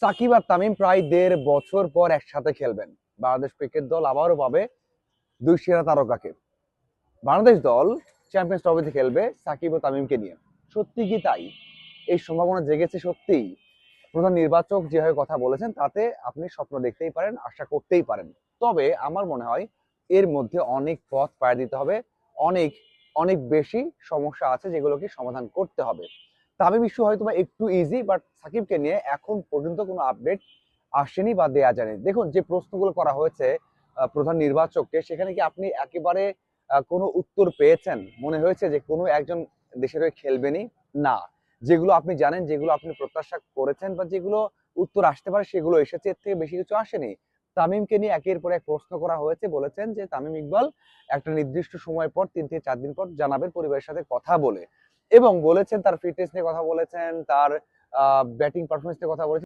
সাকিব আর তামিম প্রায় ১.৫ বছর পর একসাথে খেলবেন। বাংলাদেশ ক্রিকেট দল আবারও পাবে দুই সেরা তারকাকে। বাংলাদেশ দল চ্যাম্পিয়ন্স ট্রফিতে খেলবে সাকিব ও তামিমকে নিয়ে। সত্যি কি তাই? এই সম্ভাবনা জেগেছে সত্যিই। প্রধান নির্বাচক যেভাবে কথা বলেছেন তাতে আপনি স্বপ্ন দেখতেই পারেন, আশা করতেই পারেন। তবে আমার মনে হয় এর মধ্যে অনেক পথ পাড়ি দিতে হবে। অনেক অনেক বেশি সমস্যা আছে যেগুলোকে সমাধান করতে হবে। তামিম ইস্যু হয়তো বা একটু ইজি, বাট সাকিবকে নিয়ে এখন পর্যন্ত কোনো আপডেট আসেনি বা দেয়া যায়নি। দেখুন যে প্রশ্নগুলো করা হয়েছে প্রধান নির্বাচককে, সেখানে কি আপনি একেবারে কোনো উত্তর পেয়েছেন? মনে হয়েছে যে কোনো একজন দেশের হয়ে খেলবেনই? না। যেগুলো আপনি জানেন, যেগুলো আপনি প্রত্যাশা করেছেন বা যেগুলো উত্তর আসতে পারে সেগুলো এসেছে, এর থেকে বেশি কিছু আসেনি। তামিমকে নিয়ে একের পর এক প্রশ্ন করা হয়েছে, বলেছেন যে তামিম ইকবাল একটা নির্দিষ্ট সময় পর ৩ থেকে ৪ দিন পর জানাবেন পরিবারের সাথে কথা বলে, এবং বলেছেন তার ফিটনেস নিয়ে কথা বলেছেন, তার ব্যাটিং পারফরমেন্স নিয়ে কথা বলেছেন।